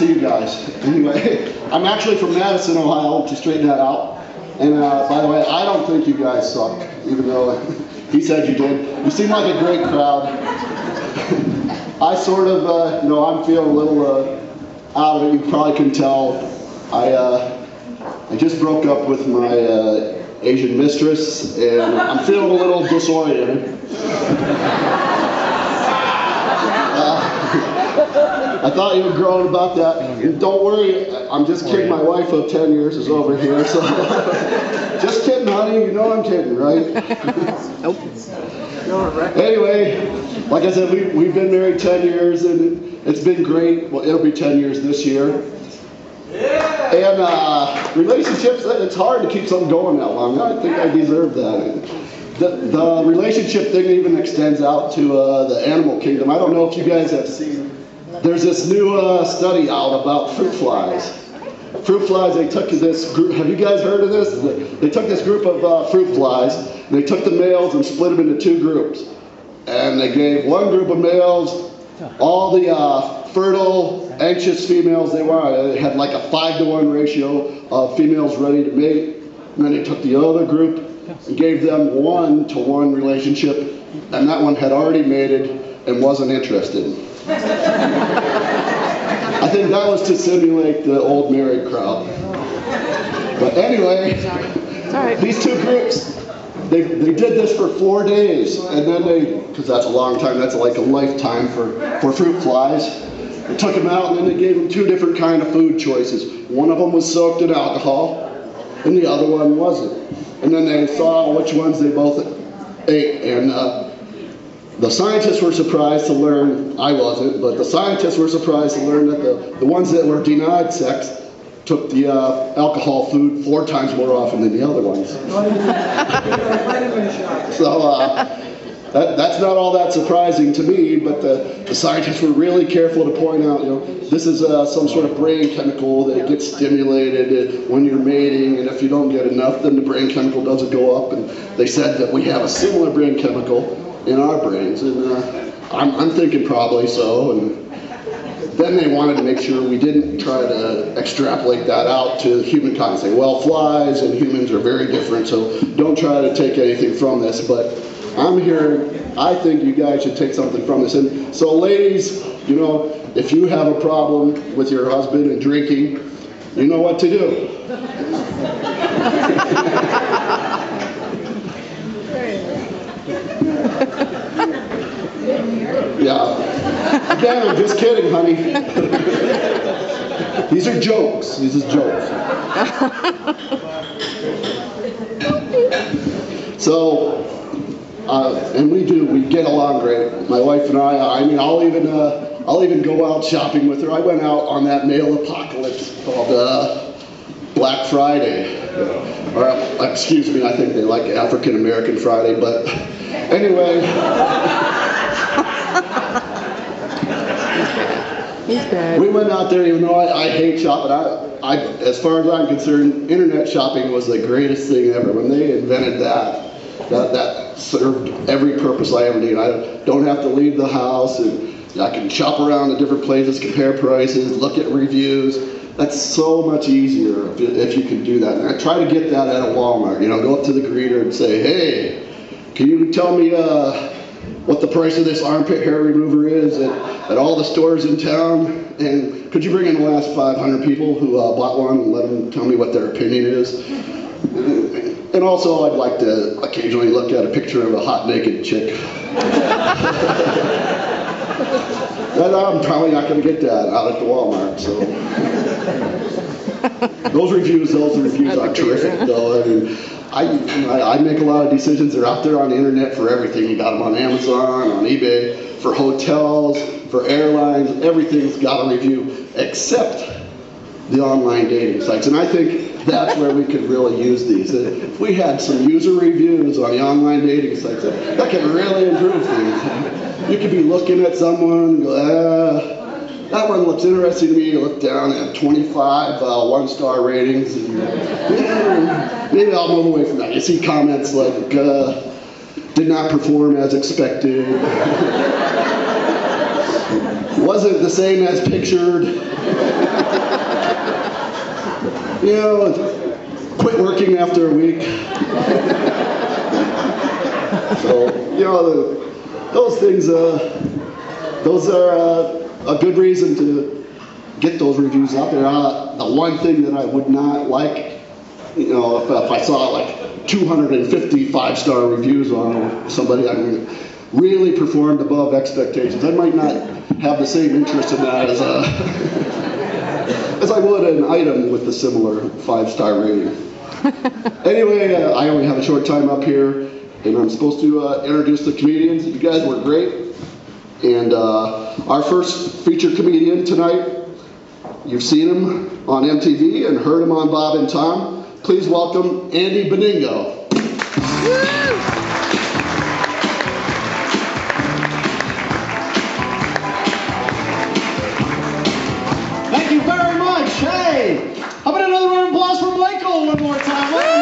to you guys. Anyway, I'm actually from Madison, Ohio, to straighten that out. And by the way, I don't think you guys suck, even though he said you did. You seem like a great crowd. I sort of, I'm feeling a little out of it. You probably can tell. I just broke up with my Asian mistress, and I'm feeling a little disoriented. I thought you were growing about that. And don't worry, I'm just kidding. My wife of 10 years is over here, so just kidding, honey. You know I'm kidding, right? Nope. Anyway, like I said, we've been married 10 years, and it's been great. Well, it'll be 10 years this year. And relationships, it's hard to keep something going that long. I think I deserve that. The relationship thing even extends out to the animal kingdom. I don't know if you guys have seen. There's this new study out about fruit flies. Fruit flies, they took this group, have you guys heard of this? They took this group of fruit flies, and they took the males and split them into two groups. And they gave one group of males all the fertile, anxious females they wanted. They had like a 5-to-1 ratio of females ready to mate. And then they took the other group and gave them 1-to-1 relationship, and that one had already mated and wasn't interested. I think that was to simulate the old married crowd. But anyway, these two groups, they did this for 4 days, and then because that's a long time, that's like a lifetime for fruit flies. They took them out, and then they gave them 2 different kind of food choices. One of them was soaked in alcohol, and the other one wasn't. And then they saw which ones they both ate, and the scientists were surprised to learn, I wasn't, but the scientists were surprised to learn that the ones that were denied sex took the alcohol food 4 times more often than the other ones. So that's not all that surprising to me, but the scientists were really careful to point out, this is some sort of brain chemical that gets stimulated when you're mating, and if you don't get enough, then the brain chemical doesn't go up. And they said that we have a similar brain chemical in our brains, and I'm thinking probably so. And then they wanted to make sure we didn't try to extrapolate that out to humankind, say, well, flies and humans are very different, so don't try to take anything from this. But I'm here, I think you guys should take something from this. And so ladies, if you have a problem with your husband and drinking, you know what to do. Yeah. Again, I'm just kidding, honey. These are jokes. These are jokes. So, and we get along great. My wife and I'll even go out shopping with her. I went out on that male apocalypse called Black Friday. Or, excuse me, I think they like African American Friday, but anyway. He's bad. We went out there, even though I hate shopping. As far as I'm concerned, internet shopping was the greatest thing ever. When they invented that served every purpose I ever need. I don't have to leave the house, and I can shop around at different places, compare prices, look at reviews. That's so much easier if you can do that. And I try to get that at a Walmart. Go up to the greeter and say, hey, can you tell me what the price of this armpit hair remover is at all the stores in town? And could you bring in the last 500 people who bought one and let them tell me what their opinion is? And also, I'd like to occasionally look at a picture of a hot naked chick. And I'm probably not going to get that out at the Walmart, so. Those reviews are terrific, though. I make a lot of decisions. They're out there on the internet for everything. You got them on Amazon, on eBay, for hotels, for airlines. Everything's got a review except the online dating sites. And I think that's where we could really use these. If we had some user reviews on the online dating sites, that could really improve things. You could be looking at someone and go, that one looks interesting to me. You look down at 25 one-star ratings, and maybe I'll move away from that. You see comments like, did not perform as expected. wasn't the same as pictured. You know, quit working after a week. So, you know, those things, those are a good reason to get those reviews out there. The one thing that I would not like, you know, if I saw like 250 five-star reviews on somebody I really performed above expectations, I might not have the same interest in that as as I would an item with a similar five-star rating. Anyway, I only have a short time up here, and I'm supposed to introduce the comedians. You guys were great. And our first featured comedian tonight, you've seen him on MTV and heard him on Bob and Tom. Please welcome Andy Beningo. Thank you very much. Hey, how about another round of applause for Michael one more time?